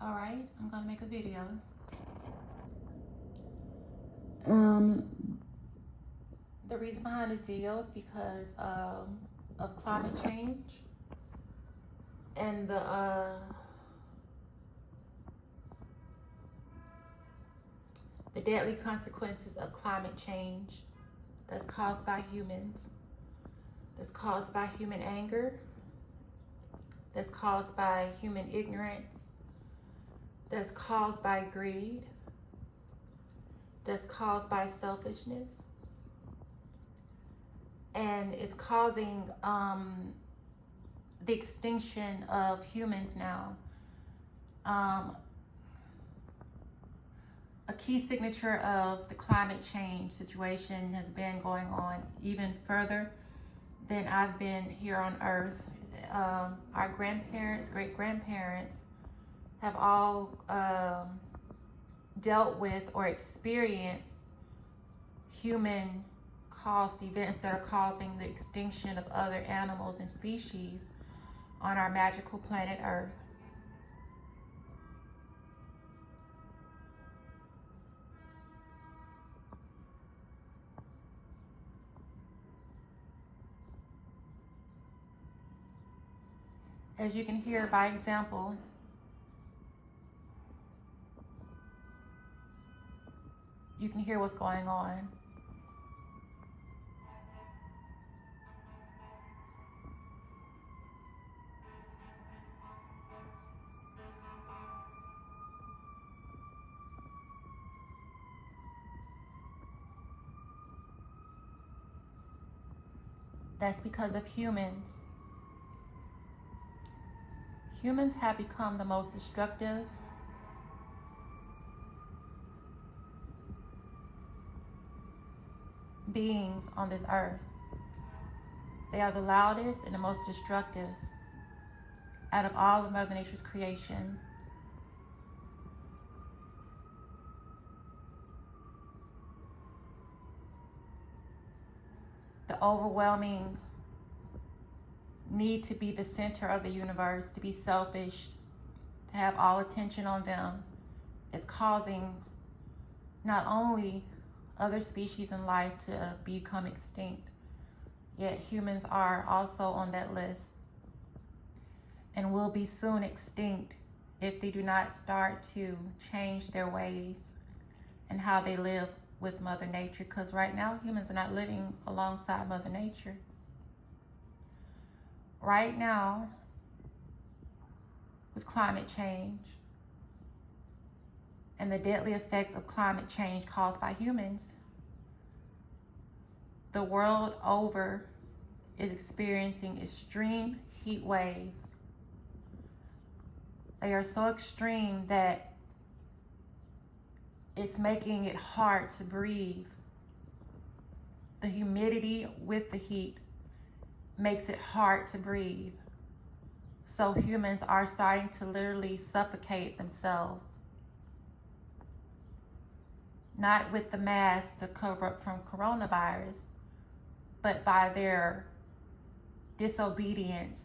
Alright, I'm gonna make a video. The reason behind this video is because of climate change and the deadly consequences of climate change that's caused by humans, that's caused by human anger, that's caused by human ignorance, that's caused by greed, that's caused by selfishness, and it's causing the extinction of humans now. A key signature of the climate change situation has been going on even further than I've been here on Earth. Our grandparents, great-grandparents have all dealt with or experienced human-caused events that are causing the extinction of other animals and species on our magical planet Earth. As you can hear by example, you can hear what's going on. That's because of humans. Humans have become the most destructive, beings on this earth. They are the loudest and the most destructive out of all of Mother Nature's creation. The overwhelming need to be the center of the universe, to be selfish, to have all attention on them, is causing not only other species in life to become extinct, yet humans are also on that list and will be soon extinct if they do not start to change their ways and how they live with Mother Nature, because right now humans are not living alongside Mother Nature. Right now, with climate change and the deadly effects of climate change caused by humans, the world over is experiencing extreme heat waves. They are so extreme that it's making it hard to breathe. The humidity with the heat makes it hard to breathe. So humans are starting to literally suffocate themselves. Not with the mask to cover up from coronavirus, but by their disobedience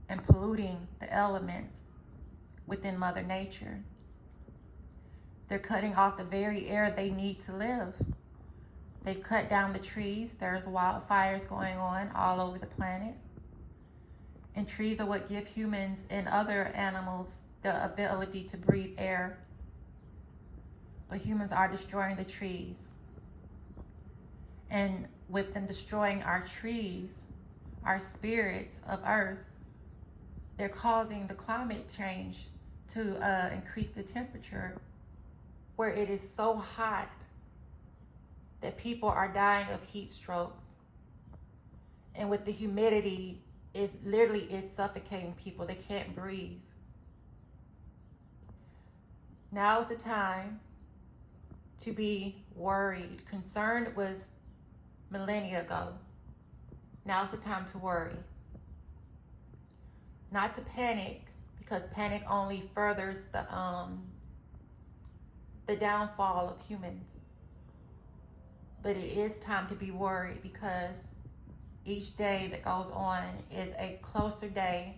and polluting the elements within Mother Nature. They're cutting off the very air they need to live. They've cut down the trees. There's wildfires going on all over the planet. And trees are what give humans and other animals the ability to breathe air. But humans are destroying the trees. And with them destroying our trees, our spirits of Earth, they're causing the climate change to increase the temperature, where it is so hot that people are dying of heat strokes. And with the humidity, it's suffocating people. They can't breathe. Now is the time to be worried. Concern was millennia ago. Now's the time to worry. Not to panic, because panic only furthers the downfall of humans. But it is time to be worried, because each day that goes on is a closer day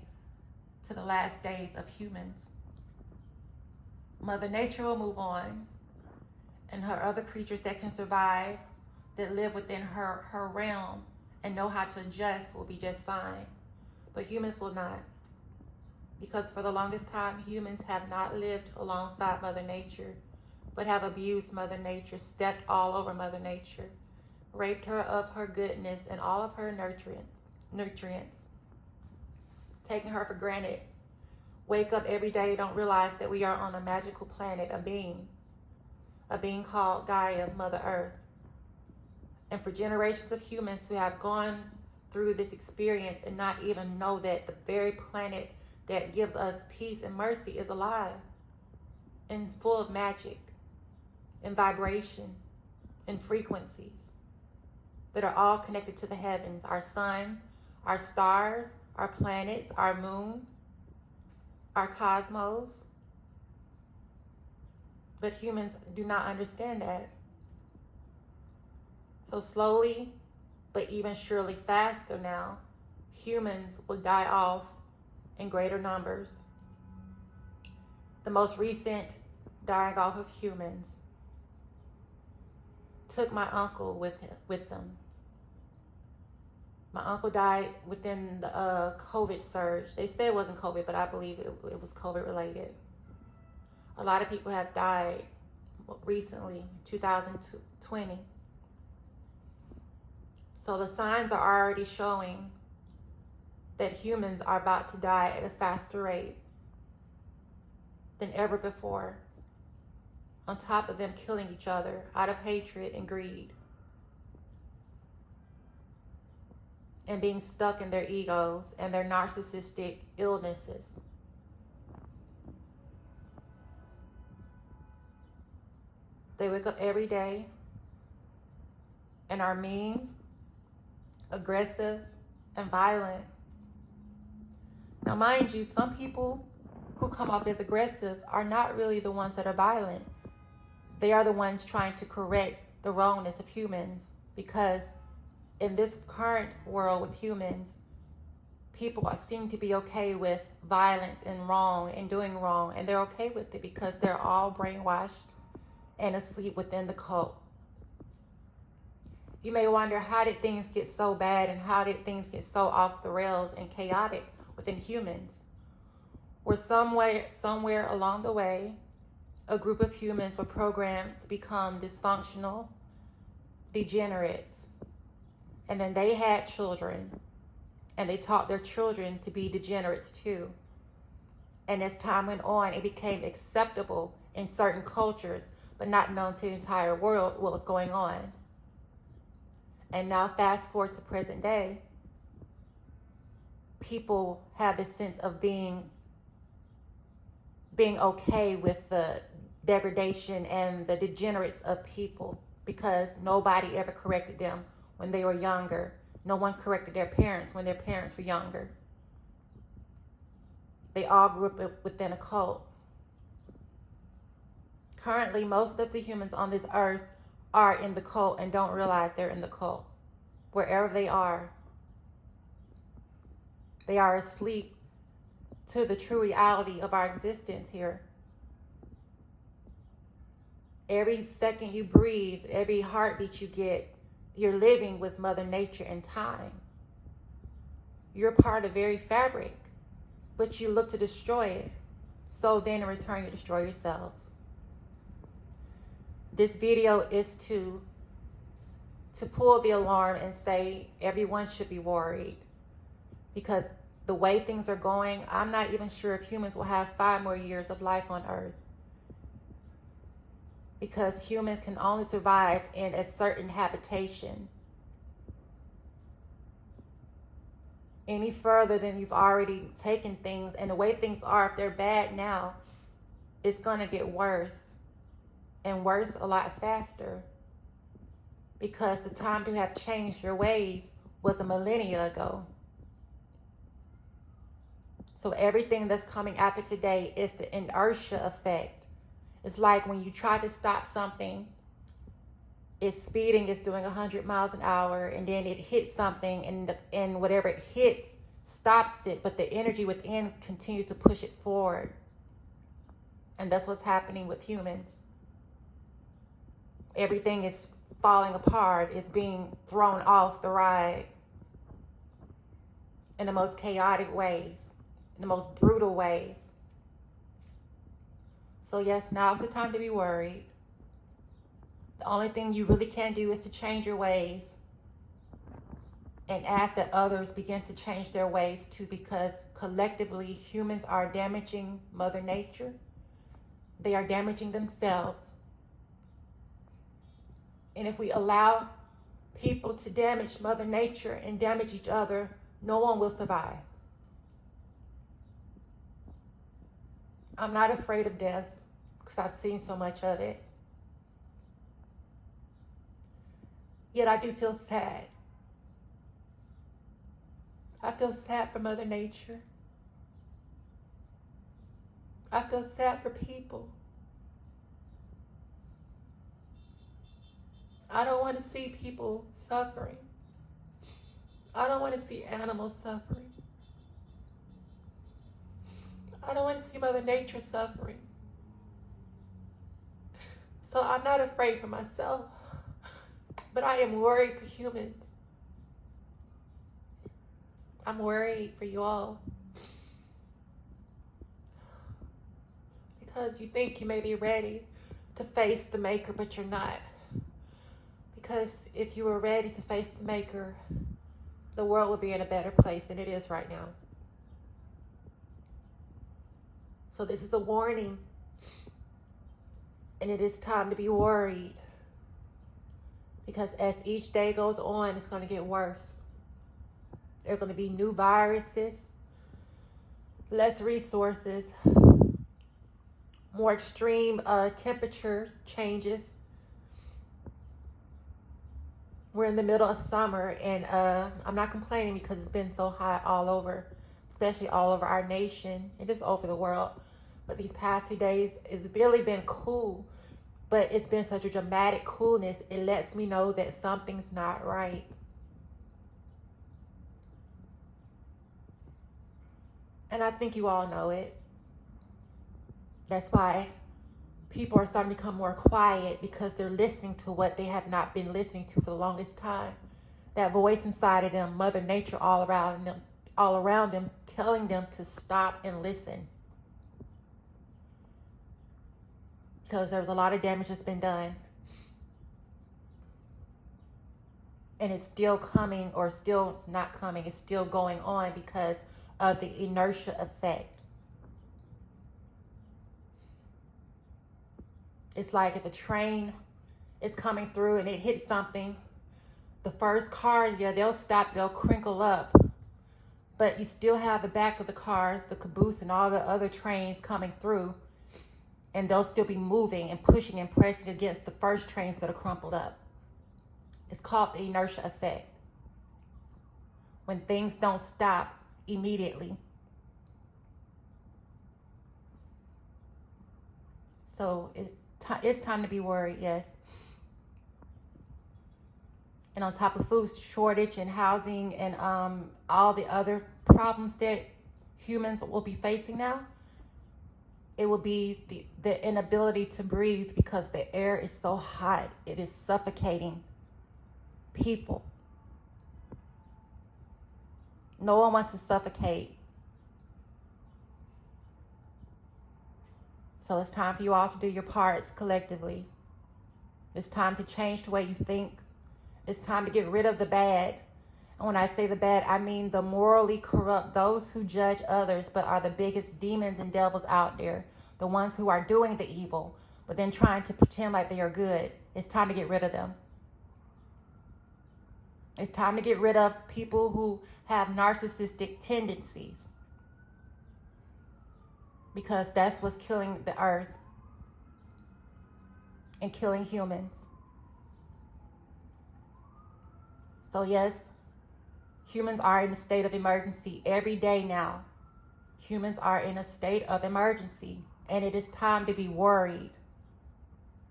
to the last days of humans. Mother Nature will move on, and her other creatures that can survive, that live within her realm and know how to adjust, will be just fine. But humans will not. Because for the longest time, humans have not lived alongside Mother Nature, but have abused Mother Nature, stepped all over Mother Nature, raped her of her goodness and all of her nutrients, taking her for granted. Wake up every day, don't realize that we are on a magical planet, a being called Gaia, Mother Earth. And for generations of humans who have gone through this experience and not even know that the very planet that gives us peace and mercy is alive and full of magic and vibration and frequencies that are all connected to the heavens, our sun, our stars, our planets, our moon, our cosmos. But humans do not understand that. So slowly, but even surely faster now, humans will die off in greater numbers. The most recent dying off of humans took my uncle with them. My uncle died within the COVID surge. They say it wasn't COVID, but I believe it was COVID related. A lot of people have died recently, 2020. So the signs are already showing that humans are about to die at a faster rate than ever before, on top of them killing each other out of hatred and greed, and being stuck in their egos and their narcissistic illnesses. They wake up every day and are mean, aggressive, and violent. Now, mind you, some people who come off as aggressive are not really the ones that are violent. They are the ones trying to correct the wrongness of humans, because in this current world with humans, people seem to be okay with violence and wrong and doing wrong, and they're okay with it because they're all brainwashed and asleep within the cult. You may wonder, how did things get so bad and how did things get so off the rails and chaotic within humans? Where somewhere along the way, a group of humans were programmed to become dysfunctional, degenerates. And then they had children, and they taught their children to be degenerates too. And as time went on, it became acceptable in certain cultures, but not known to the entire world what was going on. And now fast forward to present day, people have this sense of being okay with the degradation and the degenerates of people, because nobody ever corrected them when they were younger. No one corrected their parents when their parents were younger. They all grew up within a cult. Currently, most of the humans on this earth are in the cult and don't realize they're in the cult. Wherever they are asleep to the true reality of our existence here. Every second you breathe, every heartbeat you get, you're living with Mother Nature and time. You're part of the very fabric, but you look to destroy it. So then in return, you destroy yourselves. This video is to pull the alarm and say everyone should be worried, because the way things are going, I'm not even sure if humans will have 5 more years of life on Earth, because humans can only survive in a certain habitation. Any further than you've already taken things, and the way things are, if they're bad now, it's going to get worse and worse a lot faster, because the time to have changed your ways was a millennia ago. So everything that's coming after today is the inertia effect. It's like when you try to stop something, it's speeding, it's doing 100 miles an hour, and then it hits something, and whatever it hits stops it, but the energy within continues to push it forward. And that's what's happening with humans. Everything is falling apart. It's being thrown off the ride in the most chaotic ways, in the most brutal ways. So yes, now's the time to be worried. The only thing you really can do is to change your ways and ask that others begin to change their ways too, because collectively humans are damaging Mother Nature. They are damaging themselves. And if we allow people to damage Mother Nature and damage each other, no one will survive. I'm not afraid of death because I've seen so much of it. Yet I do feel sad. I feel sad for Mother Nature. I feel sad for people. I don't want to see people suffering. I don't want to see animals suffering. I don't want to see Mother Nature suffering. So I'm not afraid for myself, but I am worried for humans. I'm worried for you all. Because you think you may be ready to face the Maker, but you're not. Because if you were ready to face the Maker, the world would be in a better place than it is right now. So this is a warning. And it is time to be worried. Because as each day goes on, it's going to get worse. There are going to be new viruses, less resources, more extreme temperature changes. We're in the middle of summer, and I'm not complaining because it's been so hot all over, especially all over our nation and just over the world. But these past 2 days, it's really been cool, but it's been such a dramatic coolness. It lets me know that something's not right. And I think you all know it. That's why people are starting to become more quiet, because they're listening to what they have not been listening to for the longest time. That voice inside of them, Mother Nature all around them, telling them to stop and listen. Because there's a lot of damage that's been done. And it's still coming, or still it's not coming. It's still going on because of the inertia effect. It's like if a train is coming through and it hits something, the first cars, yeah, they'll stop, they'll crinkle up. But you still have the back of the cars, the caboose, and all the other trains coming through. And they'll still be moving and pushing and pressing against the first trains that are crumpled up. It's called the inertia effect. When things don't stop immediately. So it's time to be worried, yes. And on top of food shortage and housing and all the other problems that humans will be facing now, it will be the inability to breathe, because the air is so hot. It is suffocating people. No one wants to suffocate. So it's time for you all to do your parts collectively. It's time to change the way you think. It's time to get rid of the bad. And when I say the bad, I mean the morally corrupt, those who judge others but are the biggest demons and devils out there. The ones who are doing the evil, but then trying to pretend like they are good. It's time to get rid of them. It's time to get rid of people who have narcissistic tendencies. Because that's what's killing the earth and killing humans. So yes, humans are in a state of emergency every day now. Humans are in a state of emergency, and it is time to be worried.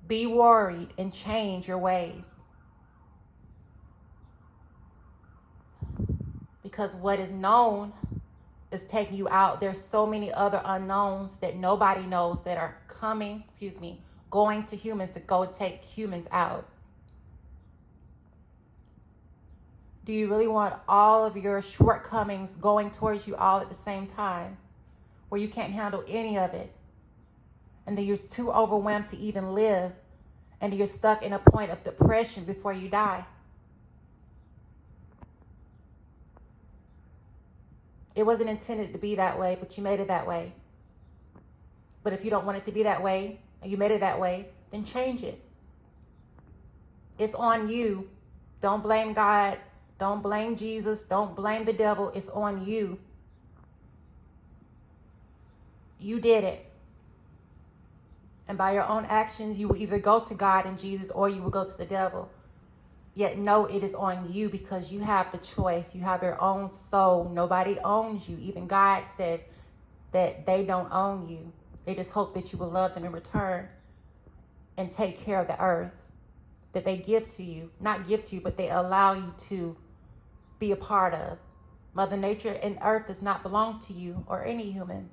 Be worried and change your ways. Because what is known is taking you out. There's so many other unknowns that nobody knows that are going to humans to go take humans out. Do you really want all of your shortcomings going towards you all at the same time, where you can't handle any of it? And then you're too overwhelmed to even live, and you're stuck in a point of depression before you die. It wasn't intended to be that way, but you made it that way. But if you don't want it to be that way, and you made it that way, then change it. It's on you. Don't blame God. Don't blame Jesus. Don't blame the devil. It's on you. You did it. And by your own actions, you will either go to God and Jesus, or you will go to the devil. Yet no, it is on you, because you have the choice. You have your own soul. Nobody owns you. Even God says that they don't own you. They just hope that you will love them in return and take care of the earth that they give to you. Not give to you, but they allow you to be a part of. Mother Nature and earth does not belong to you or any human.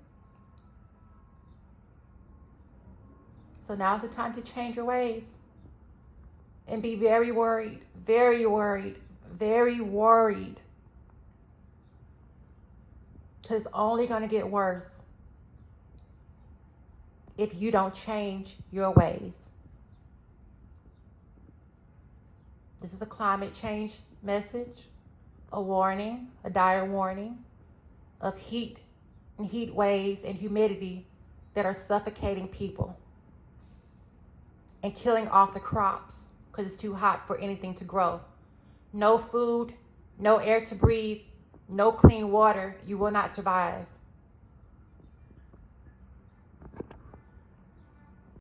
So now's the time to change your ways and be very worried, very worried, very worried. Because it's only going to get worse if you don't change your ways. This is a climate change message, a warning, a dire warning of heat and heat waves and humidity that are suffocating people and killing off the crops because it's too hot for anything to grow. No food, no air to breathe, no clean water. You will not survive.